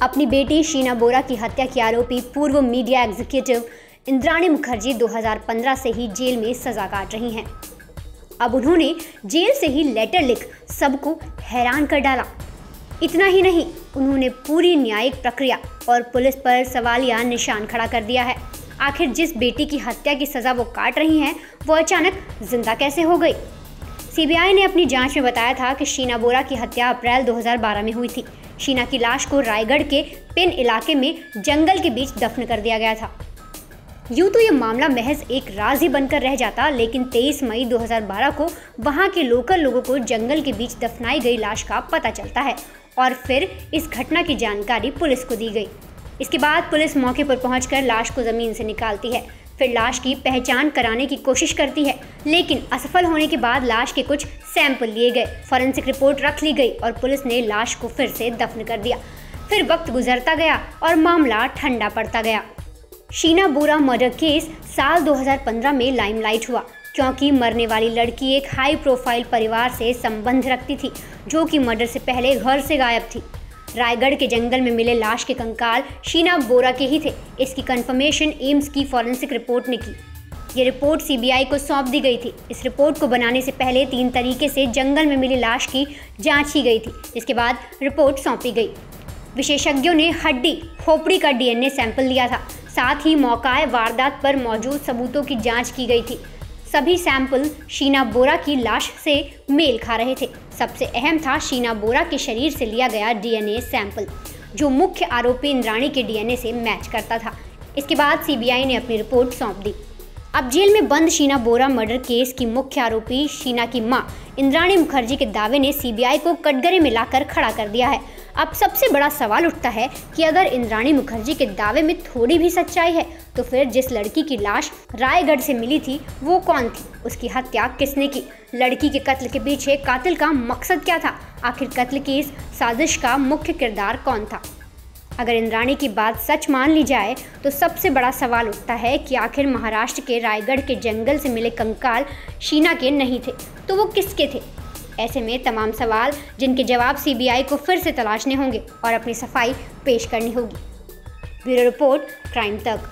अपनी बेटी शीना बोरा की हत्या की आरोपी पूर्व मीडिया एग्जीक्यूटिव इंद्राणी मुखर्जी 2015 से ही जेल में सजा काट रही हैं। अब उन्होंने जेल से ही लेटर लिख सबको हैरान कर डाला। इतना ही नहीं, उन्होंने पूरी न्यायिक प्रक्रिया और पुलिस पर सवालिया निशान खड़ा कर दिया है। आखिर जिस बेटी की हत्या की सजा वो काट रही हैं, वो अचानक जिंदा कैसे हो गई? सीबीआई ने अपनी जांच में बताया था कि शीना बोरा की हत्या अप्रैल 2012 में हुई थी। शीना की लाश को रायगढ़ के पिन इलाके में जंगल के बीच दफन कर दिया गया था। यूं तो ये मामला महज एक राज ही बनकर रह जाता, लेकिन 23 मई 2012 को वहां के लोकल लोगों को जंगल के बीच दफनाई गई लाश का पता चलता है और फिर इस घटना की जानकारी पुलिस को दी गई। इसके बाद पुलिस मौके पर पहुंचकर लाश को जमीन से निकालती है, फिर लाश की पहचान कराने की कोशिश करती है, लेकिन असफल होने के बाद लाश के कुछ सैंपल लिए गए, फॉरेंसिक रिपोर्ट रख ली गई और पुलिस ने लाश को फिर से दफन कर दिया। फिर वक्त गुजरता गया और मामला ठंडा पड़ता गया। शीना बोरा मर्डर केस साल 2015 में लाइमलाइट हुआ, क्योंकि मरने वाली लड़की एक हाई प्रोफाइल परिवार से संबंध रखती थी, जो कि मर्डर से पहले घर से गायब थी। रायगढ़ के जंगल में मिले लाश के कंकाल शीना बोरा के ही थे। इसकी कंफर्मेशन एम्स की फॉरेंसिक रिपोर्ट ने की। ये रिपोर्ट सीबीआई को सौंप दी गई थी। इस रिपोर्ट को बनाने से पहले 3 तरीके से जंगल में मिली लाश की जांच की गई थी, जिसके बाद रिपोर्ट सौंपी गई। विशेषज्ञों ने हड्डी, खोपड़ी का डीएनए सैंपल लिया था। साथ ही मौकाए वारदात पर मौजूद सबूतों की जांच की गई थी। सभी सैंपल शीना बोरा की लाश से मेल खा रहे थे। सबसे अहम था शीना बोरा के शरीर से लिया गया डीएनए सैंपल, जो मुख्य आरोपी इंद्राणी के डीएनए से मैच करता था। इसके बाद सीबीआई ने अपनी रिपोर्ट सौंप दी। अब जेल में बंद शीना बोरा मर्डर केस की मुख्य आरोपी शीना की मां इंद्राणी मुखर्जी के दावे ने सीबीआई को कटघरे में लाकर खड़ा कर दिया है। अब सबसे बड़ा सवाल उठता है कि अगर इंद्राणी मुखर्जी के दावे में थोड़ी भी सच्चाई है, तो फिर जिस लड़की की लाश रायगढ़ से मिली थी वो कौन थी? उसकी हत्या किसने की? लड़की के कत्ल के पीछे कातिल का मकसद क्या था? आखिर कत्ल की इस साजिश का मुख्य किरदार कौन था? अगर इंद्राणी की बात सच मान ली जाए तो सबसे बड़ा सवाल उठता है कि आखिर महाराष्ट्र के रायगढ़ के जंगल से मिले कंकाल शीना के नहीं थे तो वो किसके थे? ऐसे में तमाम सवाल जिनके जवाब सीबीआई को फिर से तलाशने होंगे और अपनी सफाई पेश करनी होगी। ब्यूरो रिपोर्ट, क्राइम तक।